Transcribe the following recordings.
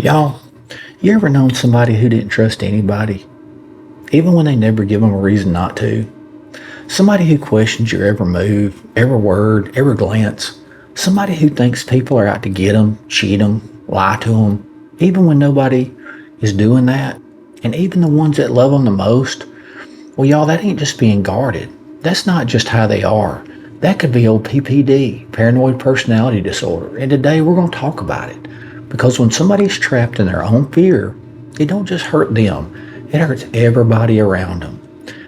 Y'all, you ever known somebody who didn't trust anybody, even when they never give them a reason not to? Somebody who questions your every move, every word, every glance. Somebody who thinks people are out to get them, cheat them, lie to them, even when nobody is doing that. And even the ones that love them the most. Well, y'all, that ain't just being guarded. That's not just how they are. That could be old PPD, paranoid personality disorder. And today we're going to talk about it. Because when somebody's trapped in their own fear, it don't just hurt them, it hurts everybody around them.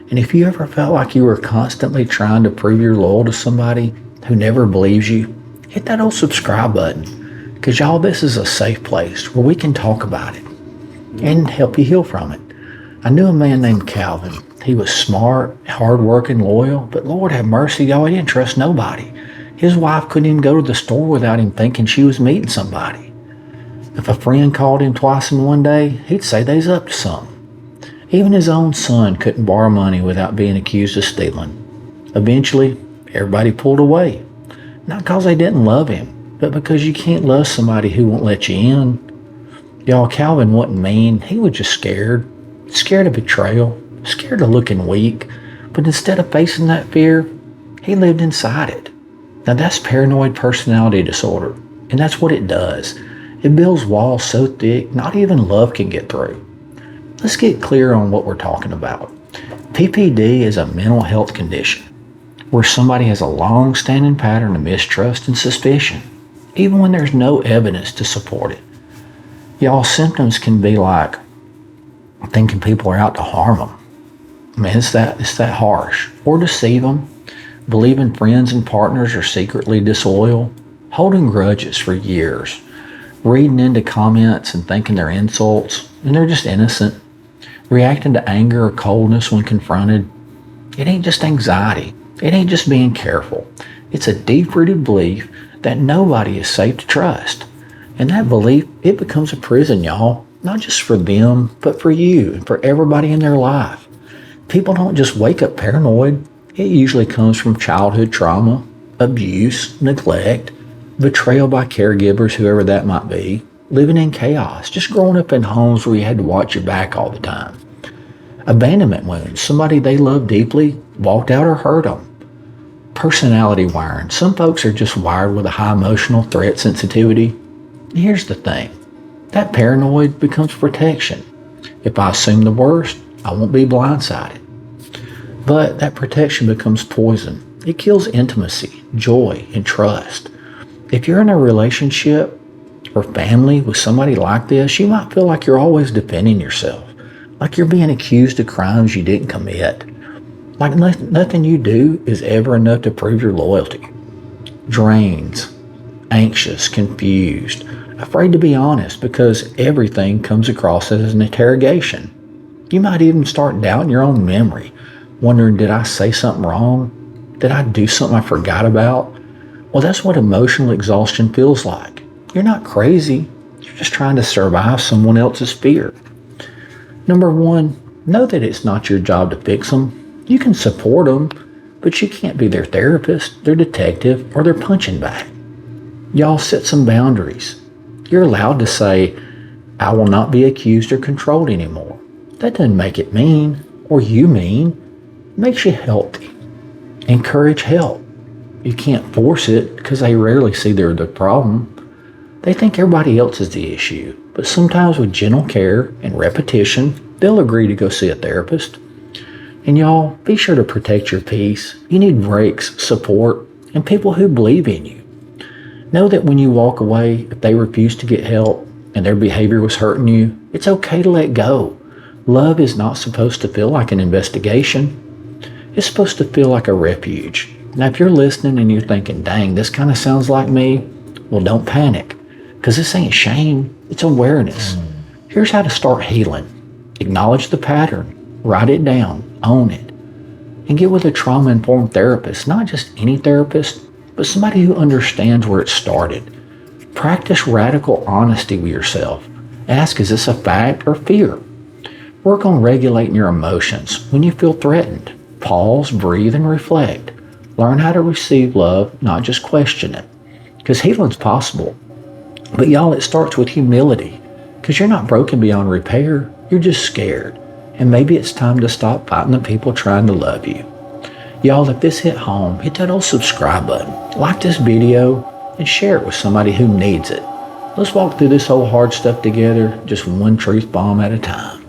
And if you ever felt like you were constantly trying to prove you're loyal to somebody who never believes you, hit that old subscribe button. Because y'all, this is a safe place where we can talk about it and help you heal from it. I knew a man named Calvin. He was smart, hardworking, loyal, but Lord have mercy, y'all, he didn't trust nobody. His wife couldn't even go to the store without him thinking she was meeting somebody. If a friend called him twice in one day, he'd say they's up to something. Even his own son couldn't borrow money without being accused of stealing. Eventually, everybody pulled away. Not because they didn't love him, but because you can't love somebody who won't let you in. Y'all, Calvin wasn't mean. He was just scared. Scared of betrayal. Scared of looking weak. But instead of facing that fear, he lived inside it. Now that's paranoid personality disorder. And that's what it does. It builds walls so thick, not even love can get through. Let's get clear on what we're talking about. PPD is a mental health condition where somebody has a long-standing pattern of mistrust and suspicion, even when there's no evidence to support it. Y'all, symptoms can be like thinking people are out to harm them. I mean, it's that harsh. Or deceive them, believing friends and partners are secretly disloyal, holding grudges for years, reading into comments and thinking they're insults, and they're just innocent, reacting to anger or coldness when confronted. It ain't just anxiety. It ain't just being careful. It's a deep-rooted belief that nobody is safe to trust. And that belief, it becomes a prison, y'all, not just for them, but for you and for everybody in their life. People don't just wake up paranoid. It usually comes from childhood trauma, abuse, neglect, betrayal by caregivers, whoever that might be, living in chaos, just growing up in homes where you had to watch your back all the time. Abandonment wounds, somebody they loved deeply walked out or hurt them. Personality wiring, some folks are just wired with a high emotional threat sensitivity. And here's the thing, that paranoid becomes protection. If I assume the worst, I won't be blindsided. But that protection becomes poison. It kills intimacy, joy, and trust. If you're in a relationship or family with somebody like this, you might feel like you're always defending yourself, like you're being accused of crimes you didn't commit, like nothing you do is ever enough to prove your loyalty. Drains, anxious, confused, afraid to be honest because everything comes across as an interrogation. You might even start doubting your own memory, wondering, did I say something wrong? Did I do something I forgot about? Well, that's what emotional exhaustion feels like. You're not crazy. You're just trying to survive someone else's fear. Number one, know that it's not your job to fix them. You can support them, but you can't be their therapist, their detective, or their punching bag. Y'all set some boundaries. You're allowed to say, I will not be accused or controlled anymore. That doesn't make it mean, or you mean. It makes you healthy. Encourage help. You can't force it because they rarely see they're the problem. They think everybody else is the issue, but sometimes with gentle care and repetition, they'll agree to go see a therapist. And y'all, be sure to protect your peace. You need breaks, support, and people who believe in you. Know that when you walk away, if they refuse to get help and their behavior was hurting you, it's okay to let go. Love is not supposed to feel like an investigation. It's supposed to feel like a refuge. Now, if you're listening and you're thinking, dang, this kind of sounds like me, well, don't panic, because this ain't shame, it's awareness. Here's how to start healing. Acknowledge the pattern, write it down, own it, and get with a trauma-informed therapist, not just any therapist, but somebody who understands where it started. Practice radical honesty with yourself. Ask, is this a fact or fear? Work on regulating your emotions when you feel threatened. Pause, breathe, and reflect. Learn how to receive love, not just question it. Because healing's possible. But y'all, it starts with humility. Because you're not broken beyond repair, you're just scared. And maybe it's time to stop fighting the people trying to love you. Y'all, if this hit home, hit that old subscribe button, like this video, and share it with somebody who needs it. Let's walk through this whole hard stuff together, just one truth bomb at a time.